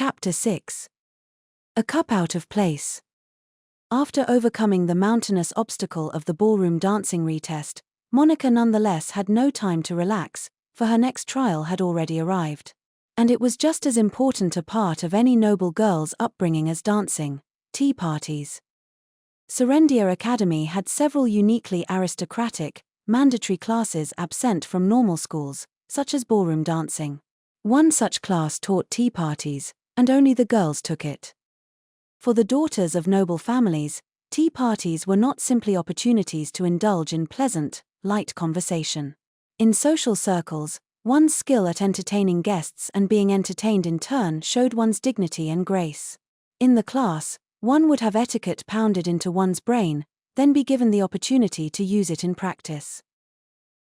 Chapter 6. A Cup Out of Place. After overcoming the mountainous obstacle of the ballroom dancing retest, Monica nonetheless had no time to relax, for her next trial had already arrived. And it was just as important a part of any noble girl's upbringing as dancing: tea parties. Serendia Academy had several uniquely aristocratic, mandatory classes absent from normal schools, such as ballroom dancing. One such class taught tea parties, and only the girls took it. For the daughters of noble families, tea parties were not simply opportunities to indulge in pleasant, light conversation. In social circles, one's skill at entertaining guests and being entertained in turn showed one's dignity and grace. In the class, one would have etiquette pounded into one's brain, then be given the opportunity to use it in practice.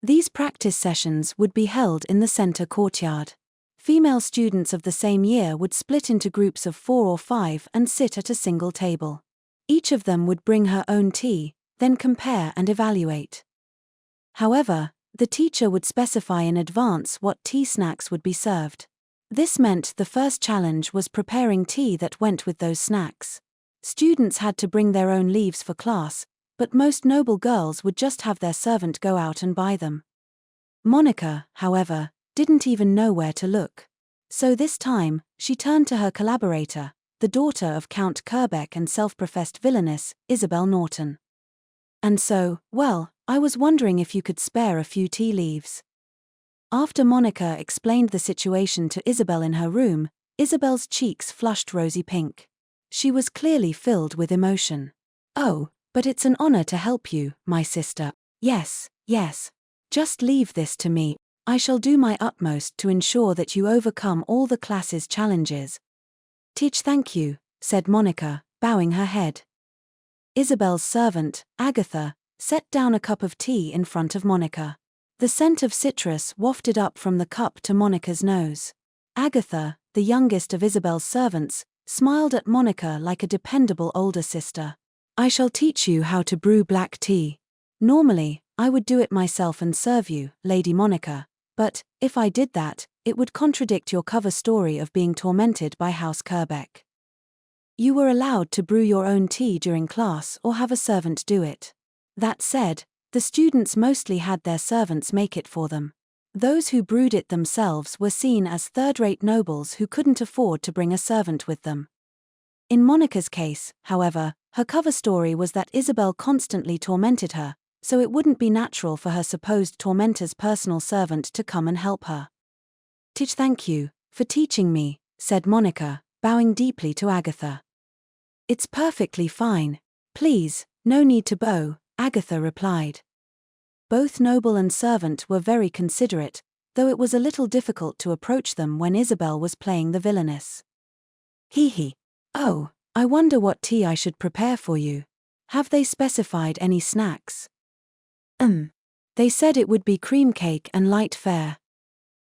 These practice sessions would be held in the center courtyard. Female students of the same year would split into groups of 4 or 5 and sit at a single table. Each of them would bring her own tea, then compare and evaluate. However, the teacher would specify in advance what tea snacks would be served. This meant the first challenge was preparing tea that went with those snacks. Students had to bring their own leaves for class, but most noble girls would just have their servant go out and buy them. Monica, however, didn't even know where to look. So this time, she turned to her collaborator, the daughter of Count Kerbeck and self-professed villainess, Isabel Norton. And so, well, I was wondering if you could spare a few tea leaves. After Monica explained the situation to Isabel in her room, Isabel's cheeks flushed rosy pink. She was clearly filled with emotion. "Oh, but it's an honor to help you, my sister. Yes. Just leave this to me. I shall do my utmost to ensure that you overcome all the class's challenges." Thank you," said Monica, bowing her head. Isabel's servant, Agatha, set down a cup of tea in front of Monica. The scent of citrus wafted up from the cup to Monica's nose. Agatha, the youngest of Isabel's servants, smiled at Monica like a dependable older sister. "I shall teach you how to brew black tea. Normally, I would do it myself and serve you, Lady Monica, but, if I did that, it would contradict your cover story of being tormented by House Kerbeck. You were allowed to brew your own tea during class or have a servant do it. That said, the students mostly had their servants make it for them. Those who brewed it themselves were seen as third-rate nobles who couldn't afford to bring a servant with them." In Monica's case, however, her cover story was that Isabel constantly tormented her, so it wouldn't be natural for her supposed tormentor's personal servant to come and help her. Thank you for teaching me," said Monica, bowing deeply to Agatha. "It's perfectly fine. Please, no need to bow," Agatha replied. Both noble and servant were very considerate, though it was a little difficult to approach them when Isabel was playing the villainess. "Hee. Oh, I wonder what tea I should prepare for you. Have they specified any snacks?" They said it would be cream cake and light fare."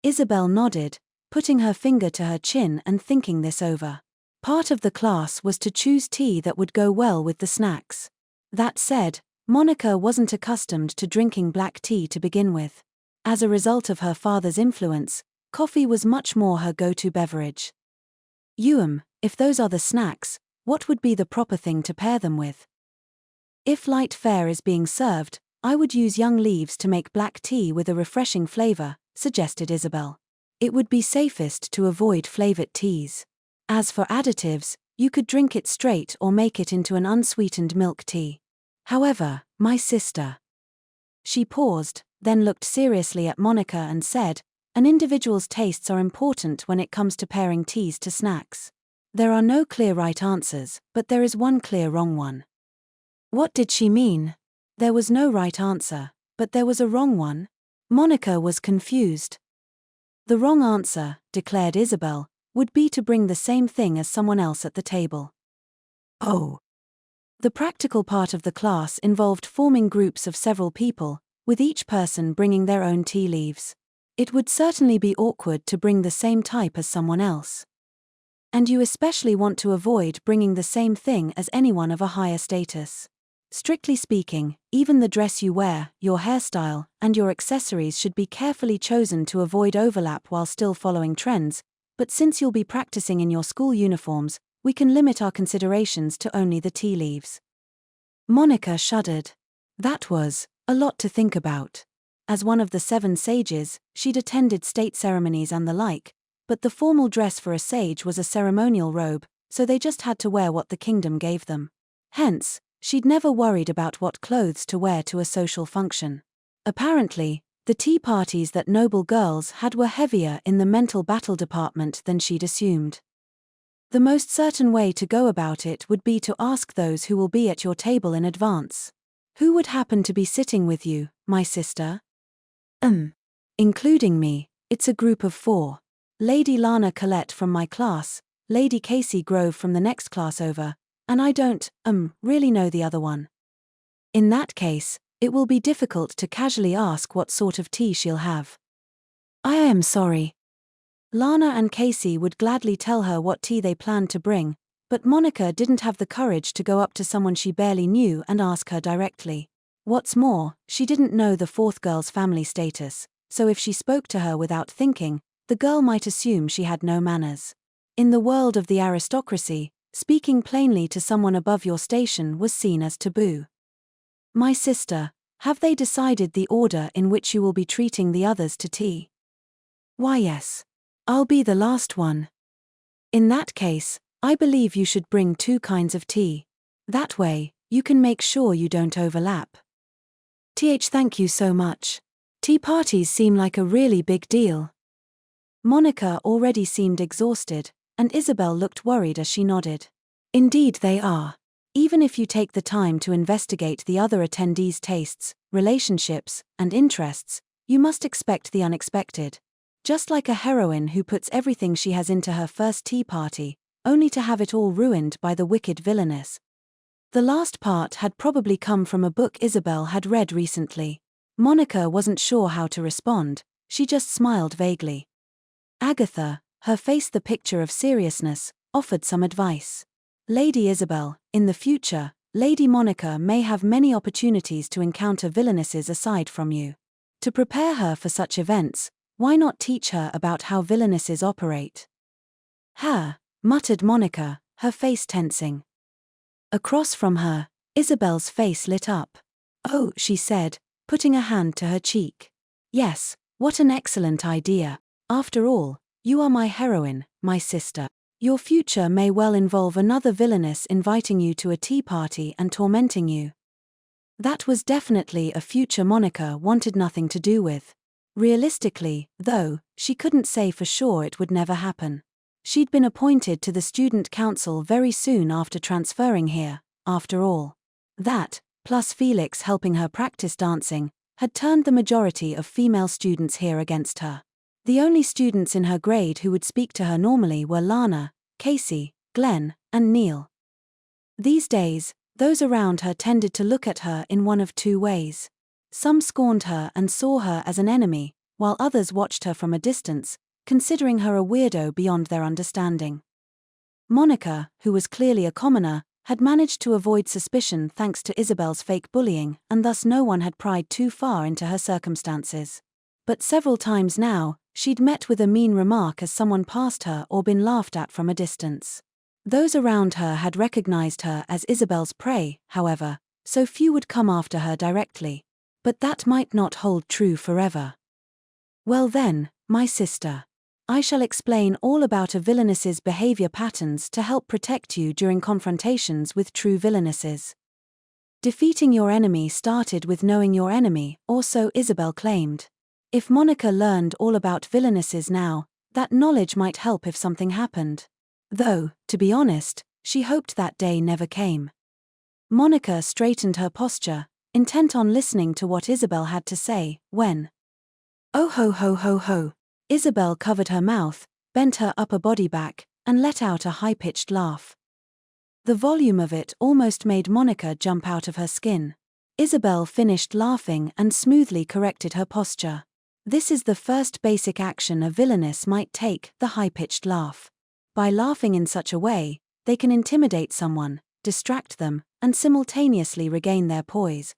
Isabel nodded, putting her finger to her chin and thinking this over. Part of the class was to choose tea that would go well with the snacks. That said, Monica wasn't accustomed to drinking black tea to begin with. As a result of her father's influence, coffee was much more her go-to beverage. If those are the snacks, what would be the proper thing to pair them with? If light fare is being served, I would use young leaves to make black tea with a refreshing flavor, suggested Isabel. It would be safest to avoid flavored teas. As for additives, you could drink it straight or make it into an unsweetened milk tea. However, my sister. She paused, then looked seriously at Monica and said, "An individual's tastes are important when it comes to pairing teas to snacks. There are no clear right answers, but there is one clear wrong one." What did she mean? There was no right answer, but there was a wrong one? Monica was confused. The wrong answer, declared Isabel, would be to bring the same thing as someone else at the table. Oh. The practical part of the class involved forming groups of several people, with each person bringing their own tea leaves. It would certainly be awkward to bring the same type as someone else. And you especially want to avoid bringing the same thing as anyone of a higher status. Strictly speaking, even the dress you wear, your hairstyle, and your accessories should be carefully chosen to avoid overlap while still following trends, but since you'll be practicing in your school uniforms, we can limit our considerations to only the tea leaves." Monica shuddered. That was a lot to think about. As one of the 7 sages, she'd attended state ceremonies and the like, but the formal dress for a sage was a ceremonial robe, so they just had to wear what the kingdom gave them. Hence, she'd never worried about what clothes to wear to a social function. Apparently, the tea parties that noble girls had were heavier in the mental battle department than she'd assumed. The most certain way to go about it would be to ask those who will be at your table in advance. "Who would happen to be sitting with you, my sister?" "Including me, it's a group of 4. Lady Lana Collette from my class, Lady Casey Grove from the next class over, and I don't, really know the other one." "In that case, it will be difficult to casually ask what sort of tea she'll have." "I am sorry." Lana and Casey would gladly tell her what tea they planned to bring, but Monica didn't have the courage to go up to someone she barely knew and ask her directly. What's more, she didn't know the 4th girl's family status, so if she spoke to her without thinking, the girl might assume she had no manners. In the world of the aristocracy, speaking plainly to someone above your station was seen as taboo. "My sister, have they decided the order in which you will be treating the others to tea?" "Why, yes. I'll be the last one." "In that case, I believe you should bring 2 kinds of tea. That way, you can make sure you don't overlap." Thank you so much. Tea parties seem like a really big deal." Monica already seemed exhausted, and Isabel looked worried as she nodded. "Indeed they are. Even if you take the time to investigate the other attendees' tastes, relationships, and interests, you must expect the unexpected. Just like a heroine who puts everything she has into her first tea party, only to have it all ruined by the wicked villainess." The last part had probably come from a book Isabel had read recently. Monica wasn't sure how to respond, she just smiled vaguely. Agatha, her face the picture of seriousness, offered some advice. "Lady Isabel, in the future, Lady Monica may have many opportunities to encounter villainesses aside from you. To prepare her for such events, why not teach her about how villainesses operate?" "Ha," muttered Monica, her face tensing. Across from her, Isabel's face lit up. "Oh," she said, putting a hand to her cheek. "Yes, what an excellent idea. After all, you are my heroine, my sister. Your future may well involve another villainess inviting you to a tea party and tormenting you." That was definitely a future Monica wanted nothing to do with. Realistically, though, she couldn't say for sure it would never happen. She'd been appointed to the student council very soon after transferring here, after all. That, plus Felix helping her practice dancing, had turned the majority of female students here against her. The only students in her grade who would speak to her normally were Lana, Casey, Glenn, and Neil. These days, those around her tended to look at her in one of 2 ways. Some scorned her and saw her as an enemy, while others watched her from a distance, considering her a weirdo beyond their understanding. Monica, who was clearly a commoner, had managed to avoid suspicion thanks to Isabel's fake bullying, and thus no one had pried too far into her circumstances. But several times now, she'd met with a mean remark as someone passed her or been laughed at from a distance. Those around her had recognized her as Isabel's prey, however, so few would come after her directly. But that might not hold true forever. "Well then, my sister. I shall explain all about a villainess's behavior patterns to help protect you during confrontations with true villainesses." Defeating your enemy started with knowing your enemy, or so Isabel claimed. If Monica learned all about villainesses now, that knowledge might help if something happened. Though, to be honest, she hoped that day never came. Monica straightened her posture, intent on listening to what Isabel had to say, when "Oh ho ho ho ho." Isabel covered her mouth, bent her upper body back, and let out a high-pitched laugh. The volume of it almost made Monica jump out of her skin. Isabel finished laughing and smoothly corrected her posture. This is the first basic action a villainess might take, the high-pitched laugh. By laughing in such a way, they can intimidate someone, distract them, and simultaneously regain their poise.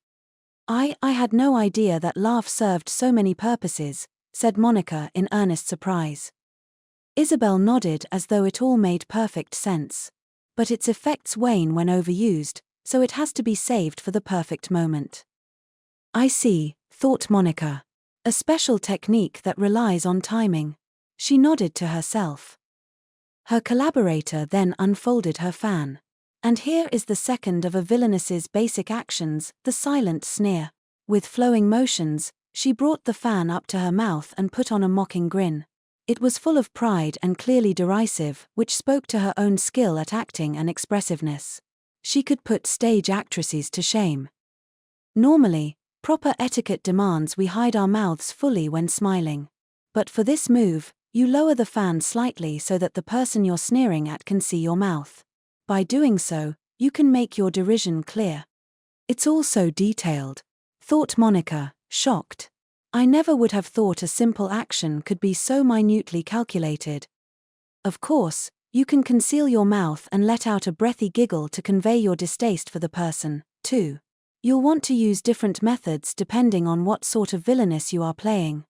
I had no idea that laugh served so many purposes," said Monica in earnest surprise. Isabel nodded as though it all made perfect sense. But its effects wane when overused, so it has to be saved for the perfect moment. I see, thought Monica. A special technique that relies on timing. She nodded to herself. Her collaborator then unfolded her fan. And here is the second of a villainess's basic actions, the silent sneer. With flowing motions, she brought the fan up to her mouth and put on a mocking grin. It was full of pride and clearly derisive, which spoke to her own skill at acting and expressiveness. She could put stage actresses to shame. Normally, proper etiquette demands we hide our mouths fully when smiling. But for this move, you lower the fan slightly so that the person you're sneering at can see your mouth. By doing so, you can make your derision clear. It's all so detailed, thought Monica, shocked. I never would have thought a simple action could be so minutely calculated. Of course, you can conceal your mouth and let out a breathy giggle to convey your distaste for the person, too. You'll want to use different methods depending on what sort of villainess you are playing.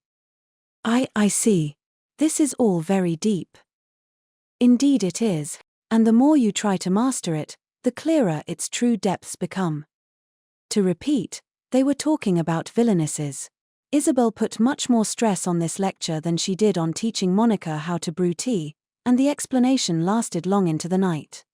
I see. This is all very deep. Indeed it is, and the more you try to master it, the clearer its true depths become. To repeat, they were talking about villainesses. Isabel put much more stress on this lecture than she did on teaching Monica how to brew tea, and the explanation lasted long into the night.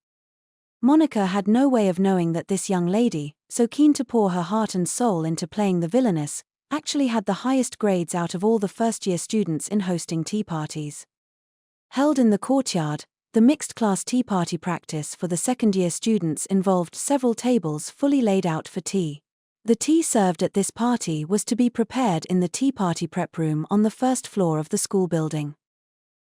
Monica had no way of knowing that this young lady, so keen to pour her heart and soul into playing the villainess, actually had the highest grades out of all the first-year students in hosting tea parties. Held in the courtyard, the mixed-class tea party practice for the second-year students involved several tables fully laid out for tea. The tea served at this party was to be prepared in the tea party prep room on the first floor of the school building.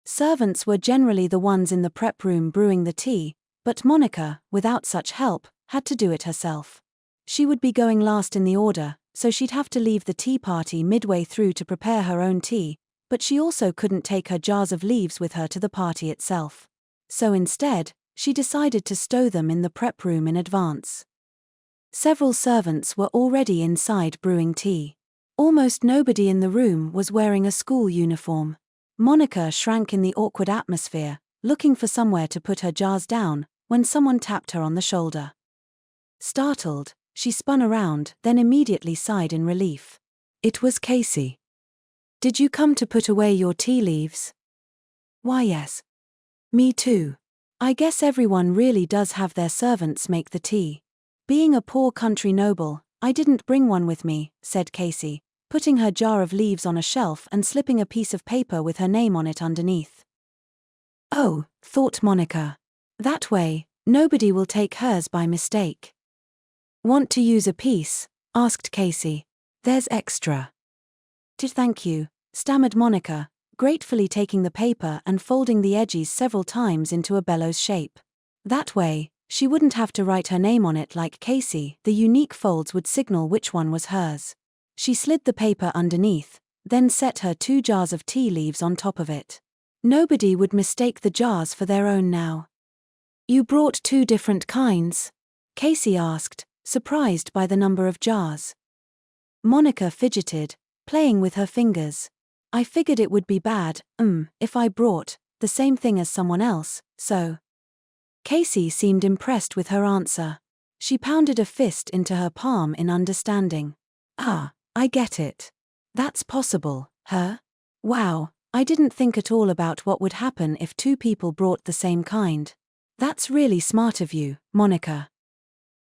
Servants were generally the ones in the prep room brewing the tea, but Monica, without such help, had to do it herself. She would be going last in the order, so she'd have to leave the tea party midway through to prepare her own tea, but she also couldn't take her jars of leaves with her to the party itself. So instead, she decided to stow them in the prep room in advance. Several servants were already inside brewing tea. Almost nobody in the room was wearing a school uniform. Monica shrank in the awkward atmosphere, looking for somewhere to put her jars down, when someone tapped her on the shoulder. Startled, she spun around, then immediately sighed in relief. It was Casey. Did you come to put away your tea leaves? Why yes. Me too. I guess everyone really does have their servants make the tea. Being a poor country noble, I didn't bring one with me, said Casey, putting her jar of leaves on a shelf and slipping a piece of paper with her name on it underneath. Oh, thought Monica. That way, nobody will take hers by mistake. Want to use a piece? Asked Casey. There's extra. Thank you, stammered Monica, gratefully taking the paper and folding the edges several times into a bellows shape. That way, she wouldn't have to write her name on it like Casey. The unique folds would signal which one was hers. She slid the paper underneath, then set her 2 jars of tea leaves on top of it. Nobody would mistake the jars for their own now. You brought 2 different kinds? Casey asked, surprised by the number of jars. Monica fidgeted, playing with her fingers. I figured it would be bad, if I brought the same thing as someone else, so. Casey seemed impressed with her answer. She pounded a fist into her palm in understanding. Ah, I get it. That's possible, huh? Wow, I didn't think at all about what would happen if 2 people brought the same kind. That's really smart of you, Monica.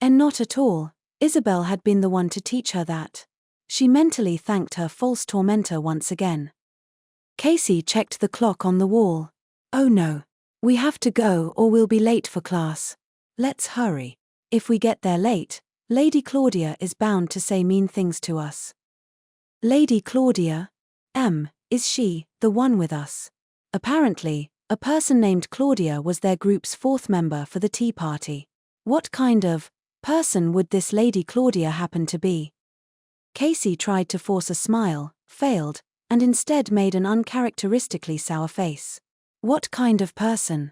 And not at all. Isabel had been the one to teach her that. She mentally thanked her false tormentor once again. Casey checked the clock on the wall. Oh no. We have to go or we'll be late for class. Let's hurry. If we get there late, Lady Claudia is bound to say mean things to us. Lady Claudia? Is she the one with us? Apparently, a person named Claudia was their group's 4th member for the tea party. What kind of person would this Lady Claudia happen to be? Casey tried to force a smile, failed, and instead made an uncharacteristically sour face. What kind of person?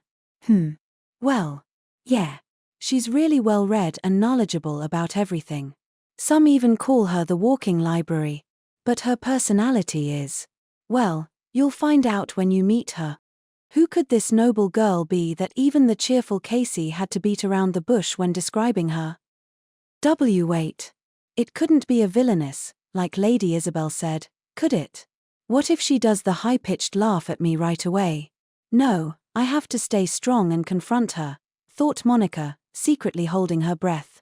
Well, yeah. She's really well read and knowledgeable about everything. Some even call her the walking library. But her personality is, well, you'll find out when you meet her. Who could this noble girl be that even the cheerful Casey had to beat around the bush when describing her? Wait. It couldn't be a villainess, like Lady Isabel said, could it? What if she does the high-pitched laugh at me right away? No, I have to stay strong and confront her, thought Monica, secretly holding her breath.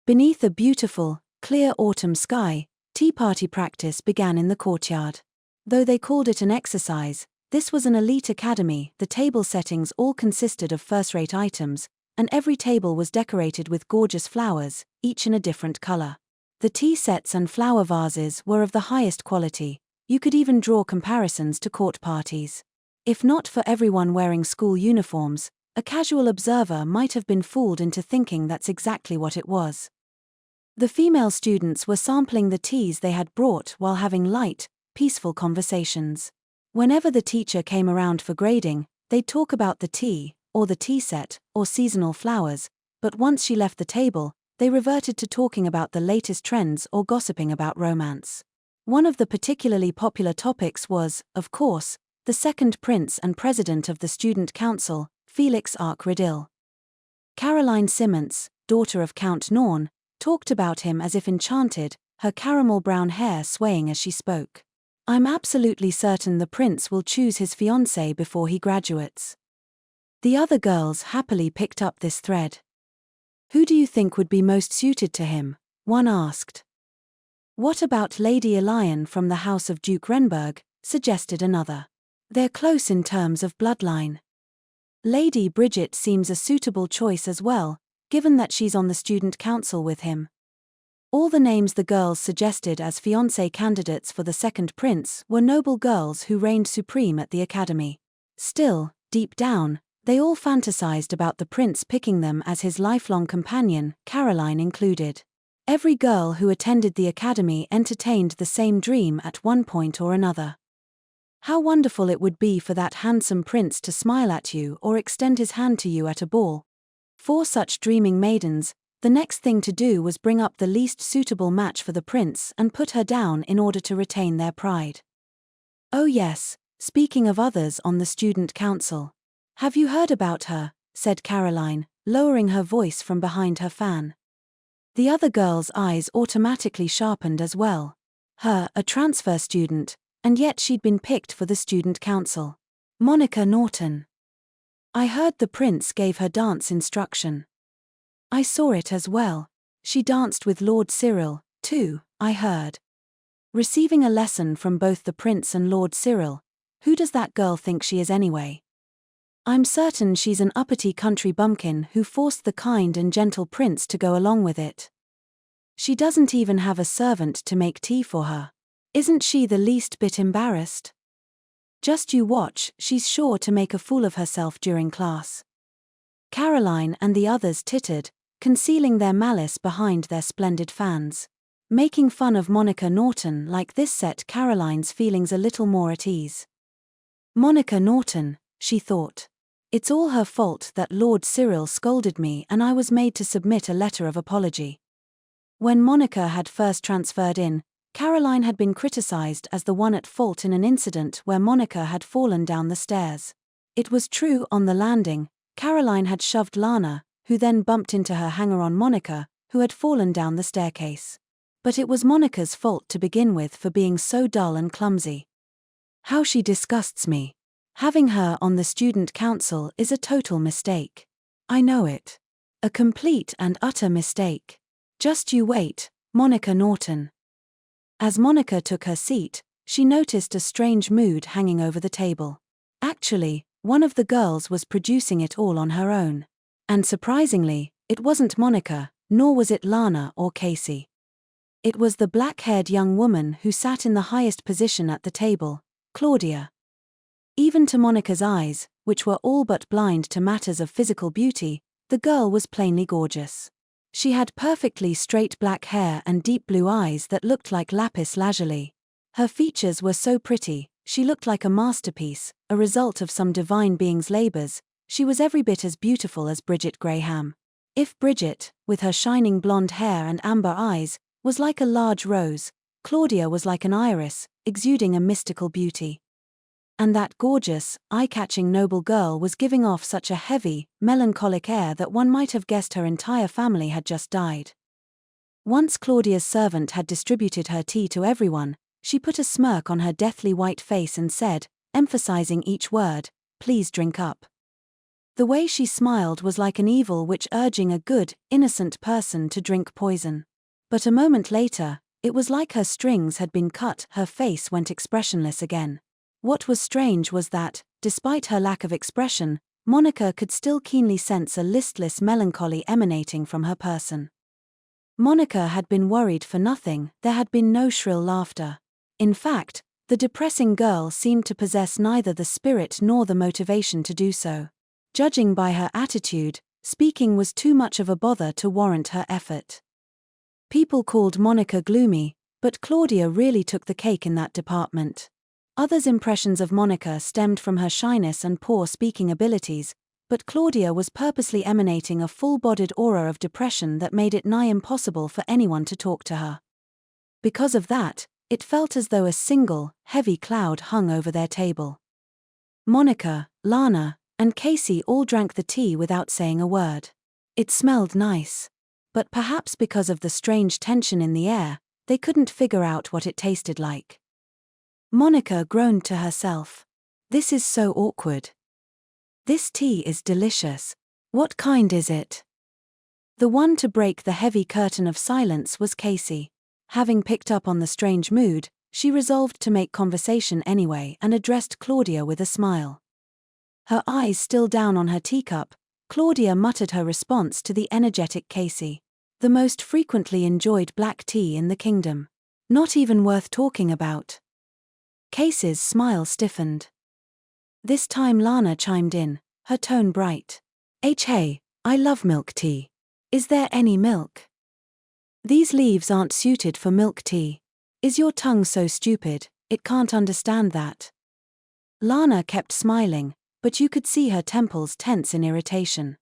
Beneath a beautiful, clear autumn sky, tea party practice began in the courtyard. Though they called it an exercise, this was an elite academy. The table settings all consisted of first-rate items, and every table was decorated with gorgeous flowers, each in a different color. The tea sets and flower vases were of the highest quality. You could even draw comparisons to court parties. If not for everyone wearing school uniforms, a casual observer might have been fooled into thinking that's exactly what it was. The female students were sampling the teas they had brought while having light, peaceful conversations. Whenever the teacher came around for grading, they'd talk about the tea, or the tea set, or seasonal flowers, but once she left the table, they reverted to talking about the latest trends or gossiping about romance. One of the particularly popular topics was, of course, the second prince and president of the student council, Felix Arc-Riddil. Caroline Simmons, daughter of Count Norn, talked about him as if enchanted, her caramel brown hair swaying as she spoke. I'm absolutely certain the prince will choose his fiancée before he graduates. The other girls happily picked up this thread. Who do you think would be most suited to him? One asked. What about Lady Elian from the house of Duke Renberg? Suggested another. They're close in terms of bloodline. Lady Bridget seems a suitable choice as well, given that she's on the student council with him. All the names the girls suggested as fiancé candidates for the second prince were noble girls who reigned supreme at the academy. Still, deep down, they all fantasized about the prince picking them as his lifelong companion, Caroline included. Every girl who attended the academy entertained the same dream at one point or another. How wonderful it would be for that handsome prince to smile at you or extend his hand to you at a ball. For such dreaming maidens, the next thing to do was bring up the least suitable match for the prince and put her down in order to retain their pride. Oh yes, speaking of others on the student council. Have you heard about her? Said Caroline, lowering her voice from behind her fan. The other girl's eyes automatically sharpened as well. Her, a transfer student, and yet she'd been picked for the student council. Monica Norton. I heard the prince gave her dance instruction. I saw it as well. She danced with Lord Cyril, too, I heard. Receiving a lesson from both the prince and Lord Cyril. Who does that girl think she is anyway? I'm certain she's an uppity country bumpkin who forced the kind and gentle prince to go along with it. She doesn't even have a servant to make tea for her. Isn't she the least bit embarrassed? Just you watch, she's sure to make a fool of herself during class. Caroline and the others tittered, concealing their malice behind their splendid fans. Making fun of Monica Norton like this set Caroline's feelings a little more at ease. Monica Norton, she thought. It's all her fault that Lord Cyril scolded me and I was made to submit a letter of apology. When Monica had first transferred in, Caroline had been criticized as the one at fault in an incident where Monica had fallen down the stairs. It was true on the landing, Caroline had shoved Lana, who then bumped into her hanger-on Monica, who had fallen down the staircase. But it was Monica's fault to begin with for being so dull and clumsy. How she disgusts me. Having her on the student council is a total mistake. I know it. A complete and utter mistake. Just you wait, Monica Norton. As Monica took her seat, she noticed a strange mood hanging over the table. Actually, one of the girls was producing it all on her own. And surprisingly, it wasn't Monica, nor was it Lana or Casey. It was the black-haired young woman who sat in the highest position at the table, Claudia. Even to Monica's eyes, which were all but blind to matters of physical beauty, the girl was plainly gorgeous. She had perfectly straight black hair and deep blue eyes that looked like lapis lazuli. Her features were so pretty, she looked like a masterpiece, a result of some divine being's labors. She was every bit as beautiful as Bridget Graham. If Bridget, with her shining blonde hair and amber eyes, was like a large rose, Claudia was like an iris, exuding a mystical beauty. And that gorgeous, eye-catching noble girl was giving off such a heavy, melancholic air that one might have guessed her entire family had just died. Once Claudia's servant had distributed her tea to everyone, she put a smirk on her deathly white face and said, emphasizing each word, "Please drink up." The way she smiled was like an evil witch urging a good, innocent person to drink poison. But a moment later, it was like her strings had been cut, her face went expressionless again. What was strange was that, despite her lack of expression, Monica could still keenly sense a listless melancholy emanating from her person. Monica had been worried for nothing, there had been no shrill laughter. In fact, the depressing girl seemed to possess neither the spirit nor the motivation to do so. Judging by her attitude, speaking was too much of a bother to warrant her effort. People called Monica gloomy, but Claudia really took the cake in that department. Others' impressions of Monica stemmed from her shyness and poor speaking abilities, but Claudia was purposely emanating a full-bodied aura of depression that made it nigh impossible for anyone to talk to her. Because of that, it felt as though a single, heavy cloud hung over their table. Monica, Lana, and Casey all drank the tea without saying a word. It smelled nice. But perhaps because of the strange tension in the air, they couldn't figure out what it tasted like. Monica groaned to herself. "This is so awkward. This tea is delicious. What kind is it?" The one to break the heavy curtain of silence was Casey. Having picked up on the strange mood, she resolved to make conversation anyway and addressed Claudia with a smile. Her eyes still down on her teacup, Claudia muttered her response to the energetic Casey. "The most frequently enjoyed black tea in the kingdom. Not even worth talking about." Casey's smile stiffened. This time Lana chimed in, her tone bright. "Hey, I love milk tea. Is there any milk? These leaves aren't suited for milk tea. Is your tongue so stupid, it can't understand that?" Lana kept smiling, but you could see her temples tense in irritation.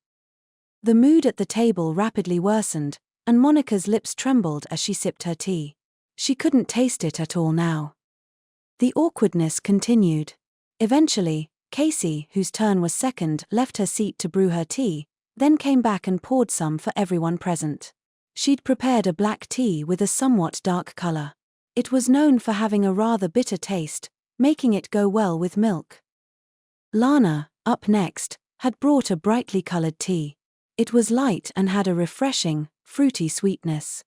The mood at the table rapidly worsened, and Monica's lips trembled as she sipped her tea. She couldn't taste it at all now. The awkwardness continued. Eventually, Casey, whose turn was second, left her seat to brew her tea, then came back and poured some for everyone present. She'd prepared a black tea with a somewhat dark color. It was known for having a rather bitter taste, making it go well with milk. Lana, up next, had brought a brightly colored tea. It was light and had a refreshing, fruity sweetness.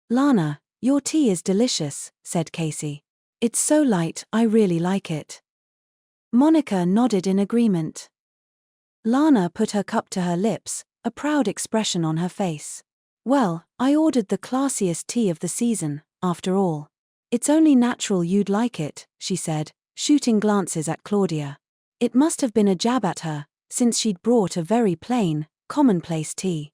"Lana, your tea is delicious," said Casey. "It's so light, I really like it." Monica nodded in agreement. Lana put her cup to her lips, a proud expression on her face. "Well, I ordered the classiest tea of the season, after all. It's only natural you'd like it," she said, shooting glances at Claudia. It must have been a jab at her, since she'd brought a very plain, commonplace tea.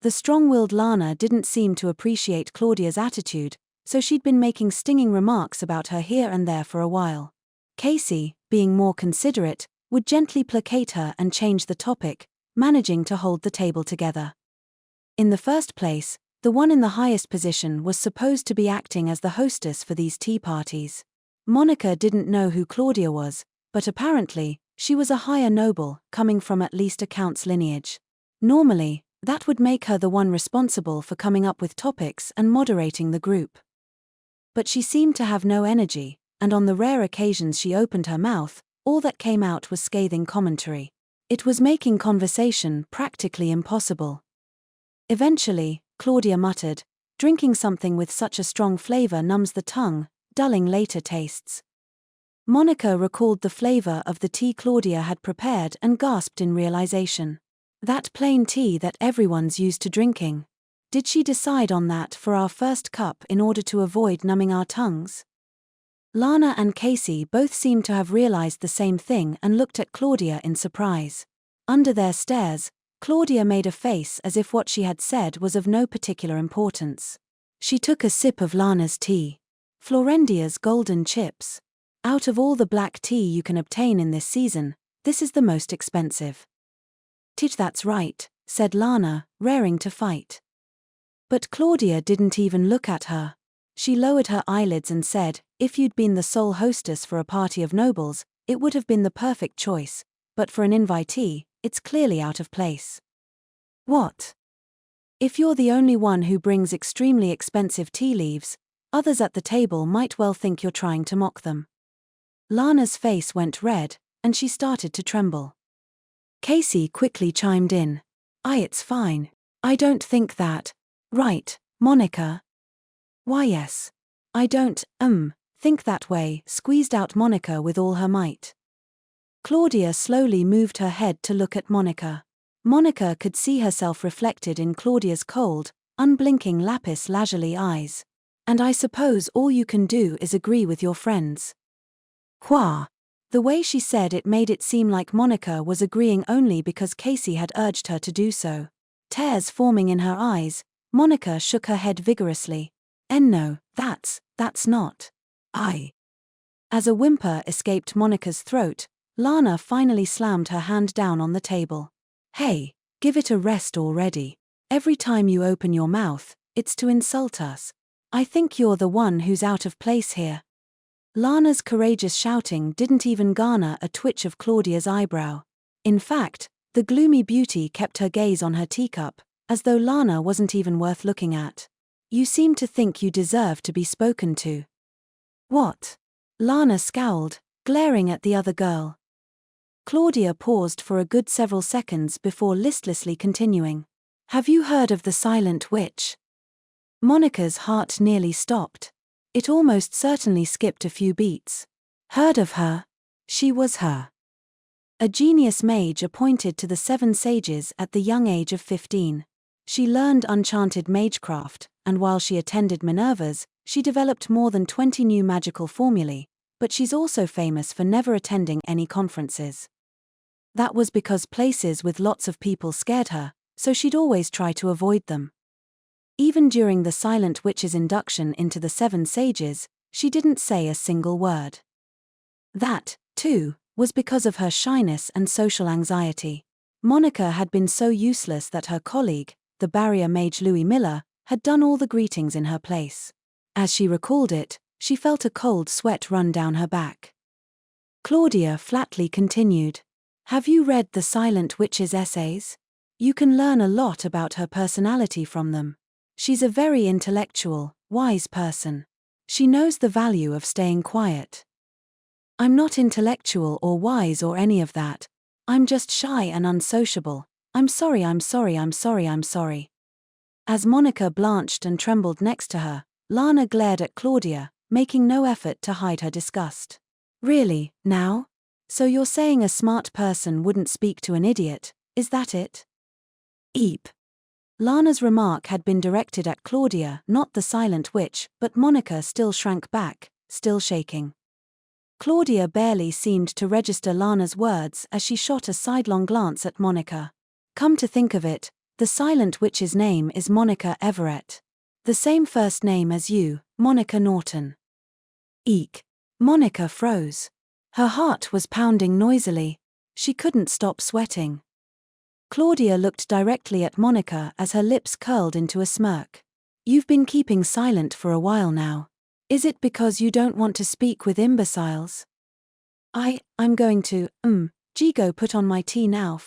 The strong-willed Lana didn't seem to appreciate Claudia's attitude, so she'd been making stinging remarks about her here and there for a while. Casey, being more considerate, would gently placate her and change the topic, managing to hold the table together. In the first place, the one in the highest position was supposed to be acting as the hostess for these tea parties. Monica didn't know who Claudia was, but apparently, she was a higher noble, coming from at least a count's lineage. Normally, that would make her the one responsible for coming up with topics and moderating the group. But she seemed to have no energy, and on the rare occasions she opened her mouth, all that came out was scathing commentary. It was making conversation practically impossible. Eventually, Claudia muttered, "Drinking something with such a strong flavor numbs the tongue, dulling later tastes." Monica recalled the flavor of the tea Claudia had prepared and gasped in realization. That plain tea that everyone's used to drinking. Did she decide on that for our first cup in order to avoid numbing our tongues? Lana and Casey both seemed to have realized the same thing and looked at Claudia in surprise. Under their stares, Claudia made a face as if what she had said was of no particular importance. She took a sip of Lana's tea. Florendia's golden chips. Out of all the black tea you can obtain in this season, this is the most expensive. That's right, said Lana, raring to fight. But Claudia didn't even look at her. She lowered her eyelids and said, "If you'd been the sole hostess for a party of nobles, it would have been the perfect choice, but for an invitee, it's clearly out of place." "What? If you're the only one who brings extremely expensive tea leaves, others at the table might well think you're trying to mock them." Lana's face went red, and she started to tremble. Casey quickly chimed in. It's fine. I don't think that. Right, Monica?" "Why yes. I don't, think that way," squeezed out Monica with all her might. Claudia slowly moved her head to look at Monica. Monica could see herself reflected in Claudia's cold, unblinking lapis lazuli eyes. "And I suppose all you can do is agree with your friends." Quoi? The way she said it made it seem like Monica was agreeing only because Casey had urged her to do so. Tears forming in her eyes, Monica shook her head vigorously. No, that's not. As a whimper escaped Monica's throat, Lana finally slammed her hand down on the table. "Hey, give it a rest already. Every time you open your mouth, it's to insult us. I think you're the one who's out of place here." Lana's courageous shouting didn't even garner a twitch of Claudia's eyebrow. In fact, the gloomy beauty kept her gaze on her teacup, as though Lana wasn't even worth looking at. "You seem to think you deserve to be spoken to." "What?" Lana scowled, glaring at the other girl. Claudia paused for a good several seconds before listlessly continuing. "Have you heard of the Silent Witch?" Monica's heart nearly stopped. It almost certainly skipped a few beats. Heard of her? She was a genius mage appointed to the 7 sages at the young age of 15. She learned unchanted magecraft, and while she attended Minerva's, she developed more than 20 new magical formulae, but she's also famous for never attending any conferences. That was because places with lots of people scared her, so she'd always try to avoid them. Even during the Silent Witch's induction into the 7 sages, she didn't say a single word. That, too, was because of her shyness and social anxiety. Monica had been so useless that her colleague, the barrier mage Louis Miller, had done all the greetings in her place. As she recalled it, she felt a cold sweat run down her back. Claudia flatly continued. "Have you read the Silent Witch's essays? You can learn a lot about her personality from them. She's a very intellectual, wise person. She knows the value of staying quiet." "I'm not intellectual or wise or any of that. I'm just shy and unsociable. I'm sorry. As Monica blanched and trembled next to her, Lana glared at Claudia, making no effort to hide her disgust. "Really, now? So you're saying a smart person wouldn't speak to an idiot, is that it?" Eep. Lana's remark had been directed at Claudia, not the Silent Witch, but Monica still shrank back, still shaking. Claudia barely seemed to register Lana's words as she shot a sidelong glance at Monica. "Come to think of it, the Silent Witch's name is Monica Everett. The same first name as you, Monica Norton." Eek. Monica froze. Her heart was pounding noisily. She couldn't stop sweating. Claudia looked directly at Monica as her lips curled into a smirk. "You've been keeping silent for a while now. Is it because you don't want to speak with imbeciles?" I'm going to, go put on my tea now."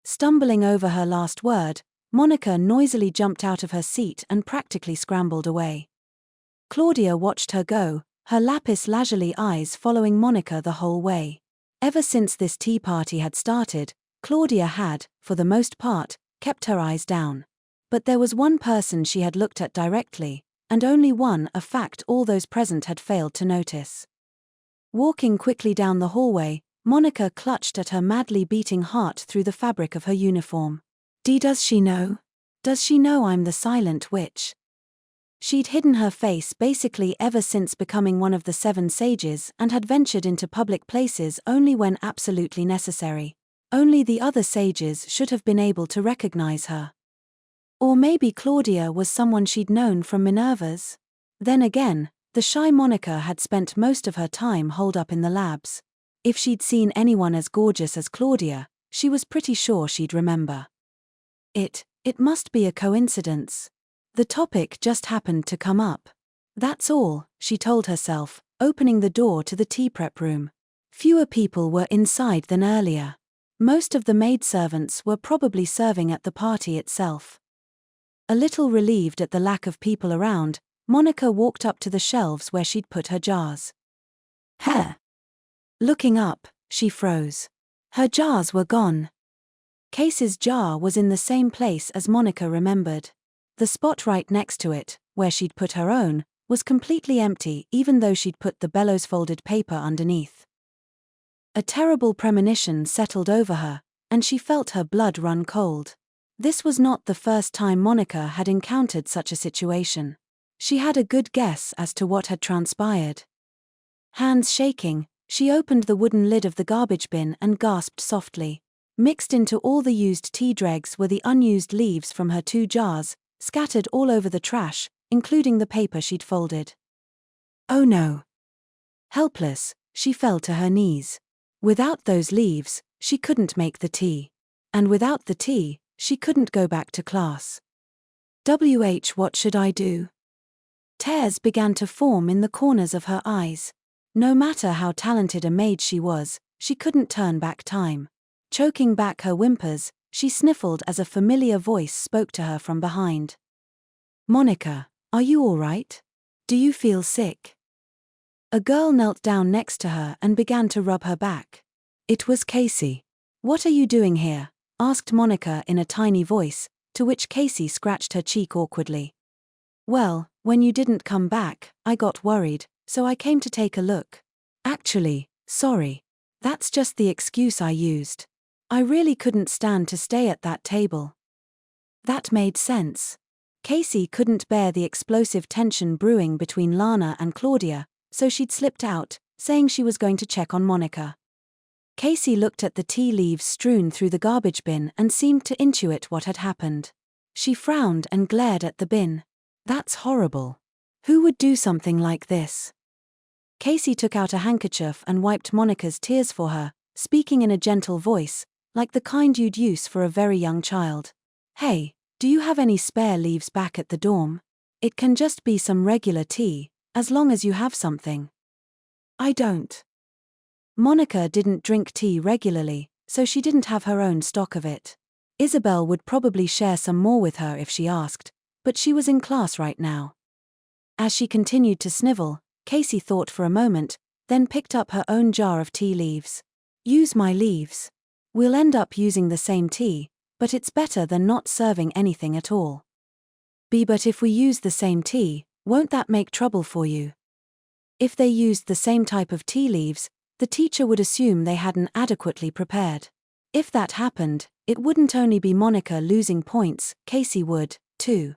Stumbling over her last word, Monica noisily jumped out of her seat and practically scrambled away. Claudia watched her go, her lapis lazuli eyes following Monica the whole way. Ever since this tea party had started, Claudia had, for the most part, kept her eyes down. But there was one person she had looked at directly, and only one, a fact all those present had failed to notice. Walking quickly down the hallway, Monica clutched at her madly beating heart through the fabric of her uniform. Does she know? Does she know I'm the Silent Witch? She'd hidden her face basically ever since becoming one of the 7 sages and had ventured into public places only when absolutely necessary. Only the other sages should have been able to recognize her. Or maybe Claudia was someone she'd known from Minerva's? Then again, the shy Monica had spent most of her time holed up in the labs. If she'd seen anyone as gorgeous as Claudia, she was pretty sure she'd remember. It must be a coincidence. The topic just happened to come up. That's all, she told herself, opening the door to the tea prep room. Fewer people were inside than earlier. Most of the maidservants were probably serving at the party itself. A little relieved at the lack of people around, Monica walked up to the shelves where she'd put her jars. Huh! Looking up, she froze. Her jars were gone. Casey's jar was in the same place as Monica remembered. The spot right next to it, where she'd put her own, was completely empty even though she'd put the bellows-folded paper underneath. A terrible premonition settled over her, and she felt her blood run cold. This was not the first time Monica had encountered such a situation. She had a good guess as to what had transpired. Hands shaking, she opened the wooden lid of the garbage bin and gasped softly. Mixed into all the used tea dregs were the unused leaves from her 2 jars, scattered all over the trash, including the paper she'd folded. Oh no! Helpless, she fell to her knees. Without those leaves, she couldn't make the tea. And without the tea, she couldn't go back to class. What should I do? Tears began to form in the corners of her eyes. No matter how talented a maid she was, she couldn't turn back time. Choking back her whimpers, she sniffled as a familiar voice spoke to her from behind. Monica, are you all right? Do you feel sick? A girl knelt down next to her and began to rub her back. It was Casey. What are you doing here? Asked Monica in a tiny voice, to which Casey scratched her cheek awkwardly. Well, when you didn't come back, I got worried, so I came to take a look. Actually, sorry. That's just the excuse I used. I really couldn't stand to stay at that table. That made sense. Casey couldn't bear the explosive tension brewing between Lana and Claudia, so she'd slipped out, saying she was going to check on Monica. Casey looked at the tea leaves strewn through the garbage bin and seemed to intuit what had happened. She frowned and glared at the bin. That's horrible. Who would do something like this? Casey took out a handkerchief and wiped Monica's tears for her, speaking in a gentle voice, like the kind you'd use for a very young child. Hey, do you have any spare leaves back at the dorm? It can just be some regular tea, as long as you have something. I don't. Monica didn't drink tea regularly, so she didn't have her own stock of it. Isabel would probably share some more with her if she asked, but she was in class right now. As she continued to snivel, Casey thought for a moment, then picked up her own jar of tea leaves. Use my leaves. We'll end up using the same tea, but it's better than not serving anything at all. But if we use the same tea, won't that make trouble for you? If they used the same type of tea leaves, the teacher would assume they hadn't adequately prepared. If that happened, it wouldn't only be Monica losing points, Casey would, too.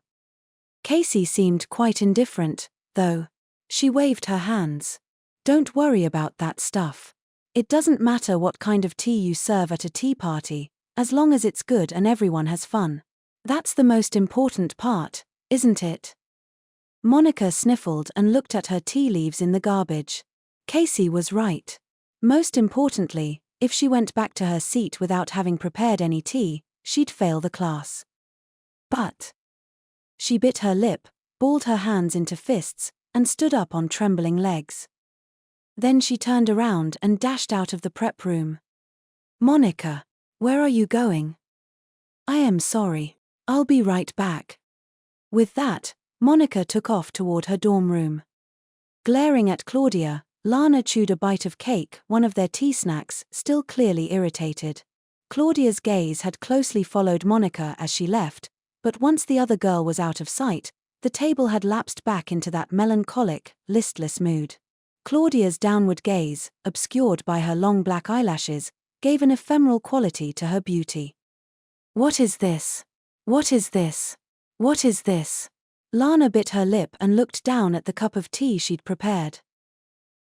Casey seemed quite indifferent, though. She waved her hands. Don't worry about that stuff. It doesn't matter what kind of tea you serve at a tea party, as long as it's good and everyone has fun. That's the most important part, isn't it? Monica sniffled and looked at her tea leaves in the garbage. Casey was right. Most importantly, if she went back to her seat without having prepared any tea, she'd fail the class. But she bit her lip, balled her hands into fists, and stood up on trembling legs. Then she turned around and dashed out of the prep room. Monica, where are you going? I am sorry. I'll be right back. With that, Monica took off toward her dorm room. Glaring at Claudia, Lana chewed a bite of cake, one of their tea snacks, still clearly irritated. Claudia's gaze had closely followed Monica as she left, but once the other girl was out of sight, the table had lapsed back into that melancholic, listless mood. Claudia's downward gaze, obscured by her long black eyelashes, gave an ephemeral quality to her beauty. What is this? What is this? What is this? Lana bit her lip and looked down at the cup of tea she'd prepared.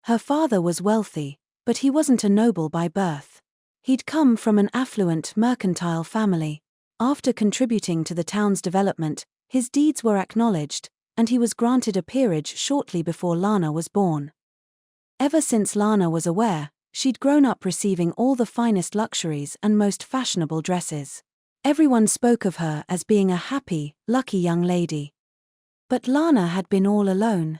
Her father was wealthy, but he wasn't a noble by birth. He'd come from an affluent mercantile family. After contributing to the town's development, his deeds were acknowledged, and he was granted a peerage shortly before Lana was born. Ever since Lana was aware, she'd grown up receiving all the finest luxuries and most fashionable dresses. Everyone spoke of her as being a happy, lucky young lady. But Lana had been all alone.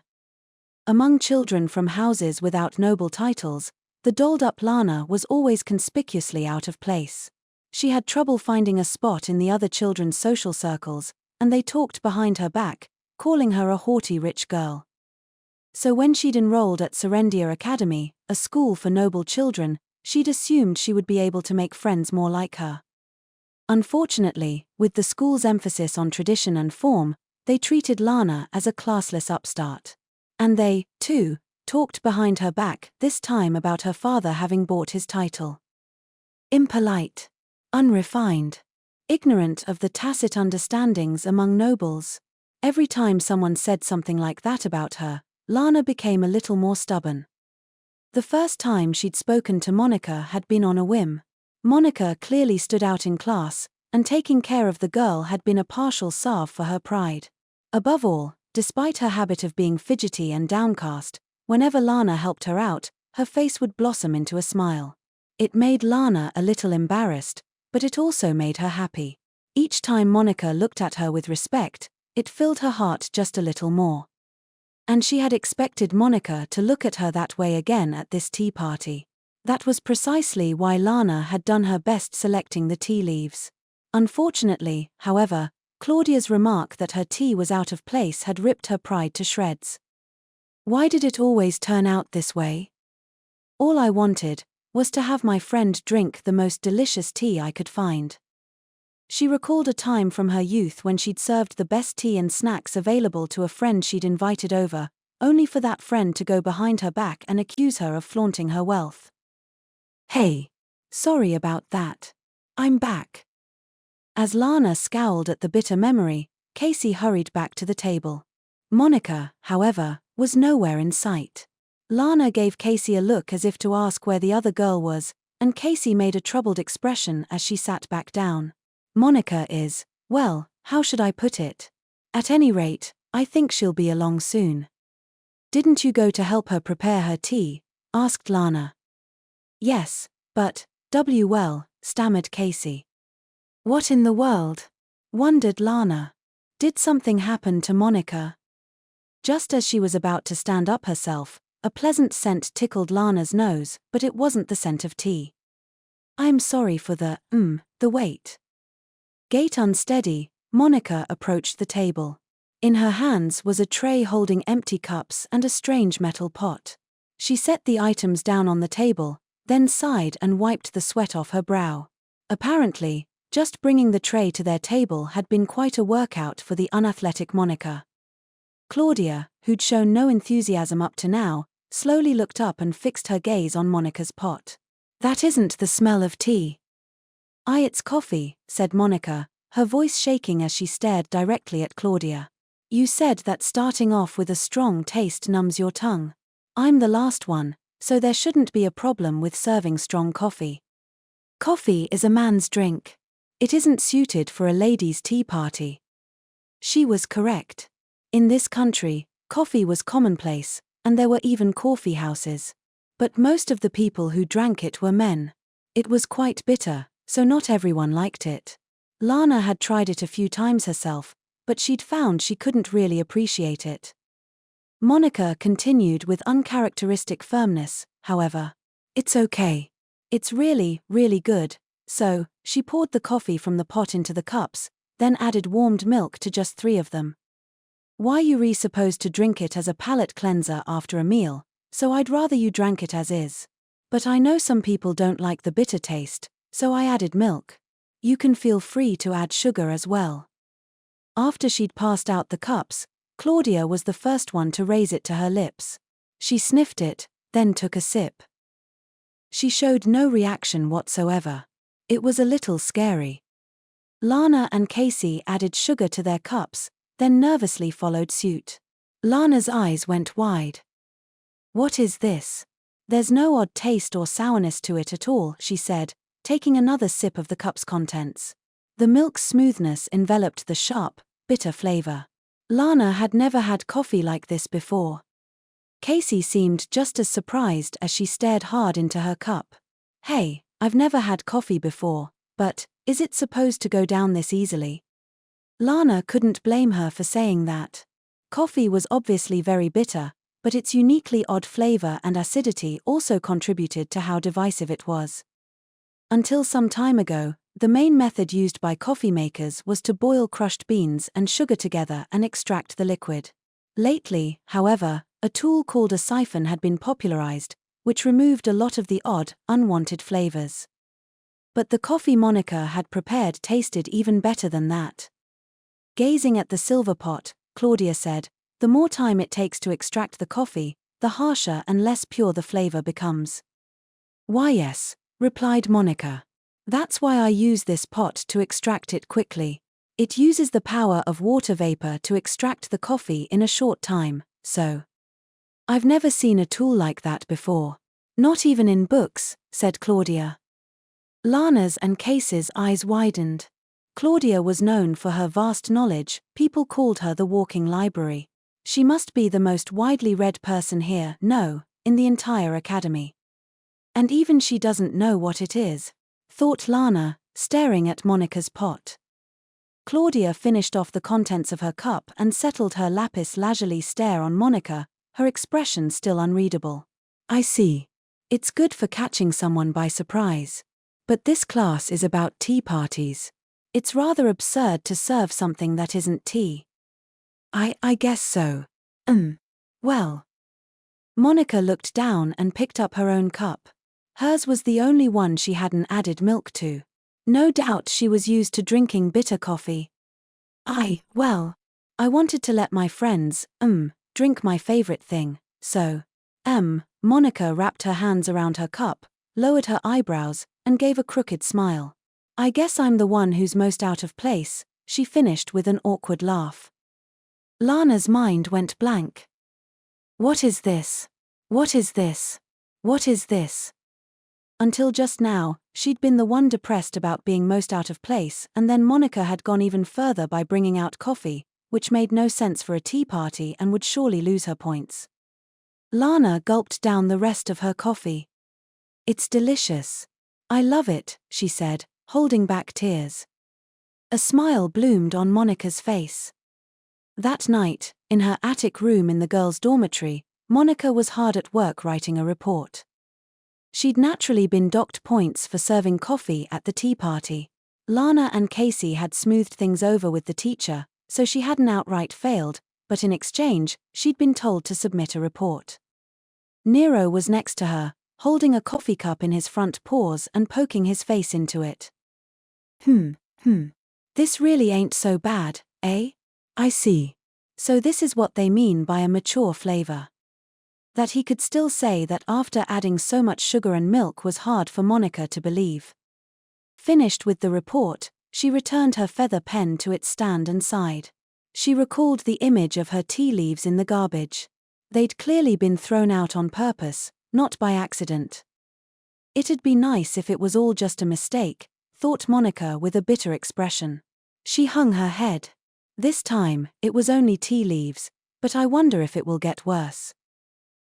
Among children from houses without noble titles, the dolled-up Lana was always conspicuously out of place. She had trouble finding a spot in the other children's social circles, and they talked behind her back, calling her a haughty rich girl. So when she'd enrolled at Serendia Academy, a school for noble children, she'd assumed she would be able to make friends more like her. Unfortunately, with the school's emphasis on tradition and form, they treated Lana as a classless upstart. And they, too, talked behind her back, this time about her father having bought his title. Impolite. Unrefined. Ignorant of the tacit understandings among nobles. Every time someone said something like that about her, Lana became a little more stubborn. The first time she'd spoken to Monica had been on a whim. Monica clearly stood out in class, and taking care of the girl had been a partial salve for her pride. Above all, despite her habit of being fidgety and downcast, whenever Lana helped her out, her face would blossom into a smile. It made Lana a little embarrassed, but it also made her happy. Each time Monica looked at her with respect, it filled her heart just a little more. And she had expected Monica to look at her that way again at this tea party. That was precisely why Lana had done her best selecting the tea leaves. Unfortunately, however, Claudia's remark that her tea was out of place had ripped her pride to shreds. Why did it always turn out this way? All I wanted was to have my friend drink the most delicious tea I could find. She recalled a time from her youth when she'd served the best tea and snacks available to a friend she'd invited over, only for that friend to go behind her back and accuse her of flaunting her wealth. Hey, sorry about that. I'm back. As Lana scowled at the bitter memory, Casey hurried back to the table. Monica, however, was nowhere in sight. Lana gave Casey a look as if to ask where the other girl was, and Casey made a troubled expression as she sat back down. Monica is, well, how should I put it? At any rate, I think she'll be along soon. Didn't you go to help her prepare her tea? Asked Lana. Yes, but, well, stammered Casey. What in the world? Wondered Lana. Did something happen to Monica? Just as she was about to stand up herself, a pleasant scent tickled Lana's nose, but it wasn't the scent of tea. I'm sorry for the wait. Gait unsteady, Monica approached the table. In her hands was a tray holding empty cups and a strange metal pot. She set the items down on the table, then sighed and wiped the sweat off her brow. Apparently, just bringing the tray to their table had been quite a workout for the unathletic Monica. Claudia, who'd shown no enthusiasm up to now, slowly looked up and fixed her gaze on Monica's pot. That isn't the smell of tea. It's coffee, said Monica, her voice shaking as she stared directly at Claudia. You said that starting off with a strong taste numbs your tongue. I'm the last one, so there shouldn't be a problem with serving strong coffee. Coffee is a man's drink. It isn't suited for a ladies' tea party. She was correct. In this country, coffee was commonplace, and there were even coffee houses. But most of the people who drank it were men. It was quite bitter, so not everyone liked it. Lana had tried it a few times herself, but she'd found she couldn't really appreciate it. Monica continued with uncharacteristic firmness, however. It's okay. It's really, really good. So, she poured the coffee from the pot into the cups, then added warmed milk to just 3 of them. Why you supposed to drink it as a palate cleanser after a meal, so I'd rather you drank it as is. But I know some people don't like the bitter taste, so I added milk. You can feel free to add sugar as well. After she'd passed out the cups, Claudia was the first one to raise it to her lips. She sniffed it, then took a sip. She showed no reaction whatsoever. It was a little scary. Lana and Casey added sugar to their cups, then nervously followed suit. Lana's eyes went wide. What is this? There's no odd taste or sourness to it at all, she said, taking another sip of the cup's contents. The milk's smoothness enveloped the sharp, bitter flavor. Lana had never had coffee like this before. Casey seemed just as surprised as she stared hard into her cup. Hey, I've never had coffee before, but, is it supposed to go down this easily? Lana couldn't blame her for saying that. Coffee was obviously very bitter, but its uniquely odd flavor and acidity also contributed to how divisive it was. Until some time ago, the main method used by coffee makers was to boil crushed beans and sugar together and extract the liquid. Lately, however, a tool called a siphon had been popularized, which removed a lot of the odd, unwanted flavors. But the coffee Monica had prepared tasted even better than that. Gazing at the silver pot, Claudia said, "The more time it takes to extract the coffee, the harsher and less pure the flavor becomes." "Why yes," replied Monica. "That's why I use this pot to extract it quickly. It uses the power of water vapor to extract the coffee in a short time, so." "I've never seen a tool like that before. Not even in books," said Claudia. Lana's and Casey's eyes widened. Claudia was known for her vast knowledge, people called her the walking library. She must be the most widely read person here, no, in the entire academy. And even she doesn't know what it is, thought Lana, staring at Monica's pot. Claudia finished off the contents of her cup and settled her lapis lazuli stare on Monica, her expression still unreadable. "I see. It's good for catching someone by surprise. But this class is about tea parties. It's rather absurd to serve something that isn't tea." I guess so. Well." Monica looked down and picked up her own cup. Hers was the only one she hadn't added milk to. No doubt she was used to drinking bitter coffee. Well, I wanted to let my friends, drink my favorite thing, so, Monica wrapped her hands around her cup, lowered her eyebrows, and gave a crooked smile. "I guess I'm the one who's most out of place," she finished with an awkward laugh. Lana's mind went blank. What is this? What is this? What is this? Until just now, she'd been the one depressed about being most out of place, and then Monica had gone even further by bringing out coffee, which made no sense for a tea party and would surely lose her points. Lana gulped down the rest of her coffee. "It's delicious. I love it," she said, holding back tears. A smile bloomed on Monica's face. That night, in her attic room in the girls' dormitory, Monica was hard at work writing a report. She'd naturally been docked points for serving coffee at the tea party. Lana and Casey had smoothed things over with the teacher, so she hadn't outright failed, but in exchange, she'd been told to submit a report. Nero was next to her, holding a coffee cup in his front paws and poking his face into it. This really ain't so bad, eh? I see. So this is what they mean by a mature flavor." That he could still say that after adding so much sugar and milk was hard for Monica to believe. Finished with the report, she returned her feather pen to its stand and sighed. She recalled the image of her tea leaves in the garbage. They'd clearly been thrown out on purpose, not by accident. It'd be nice if it was all just a mistake, thought Monica with a bitter expression. She hung her head. This time, it was only tea leaves, but I wonder if it will get worse.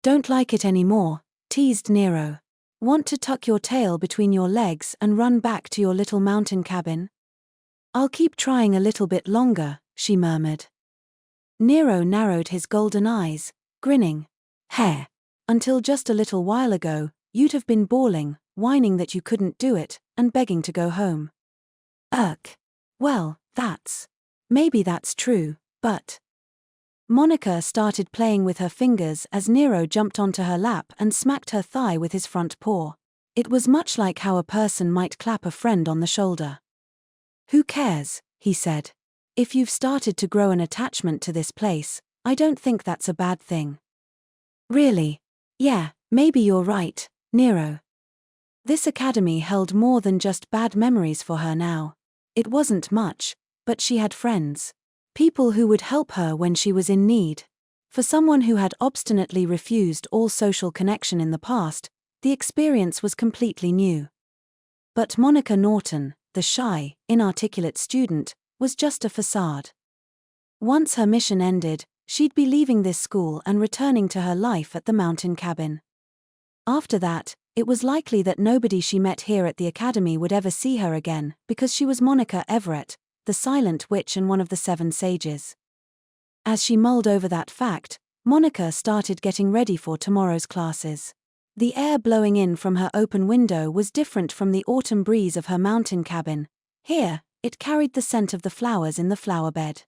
"Don't like it anymore," teased Nero. "Want to tuck your tail between your legs and run back to your little mountain cabin?" "I'll keep trying a little bit longer," she murmured. Nero narrowed his golden eyes, grinning. "Heh. Until just a little while ago, you'd have been bawling, whining that you couldn't do it, and begging to go home." Well, maybe that's true, but..." Monica started playing with her fingers as Nero jumped onto her lap and smacked her thigh with his front paw. It was much like how a person might clap a friend on the shoulder. "Who cares?" he said. "If you've started to grow an attachment to this place, I don't think that's a bad thing." "Really? Yeah, maybe you're right, Nero." This academy held more than just bad memories for her now. It wasn't much, but she had friends. People who would help her when she was in need. For someone who had obstinately refused all social connection in the past, the experience was completely new. But Monica Norton, the shy, inarticulate student, was just a facade. Once her mission ended, she'd be leaving this school and returning to her life at the mountain cabin. After that, it was likely that nobody she met here at the academy would ever see her again, because she was Monica Everett, the silent witch and one of the 7 sages. As she mulled over that fact, Monica started getting ready for tomorrow's classes. The air blowing in from her open window was different from the autumn breeze of her mountain cabin. Here, it carried the scent of the flowers in the flower bed.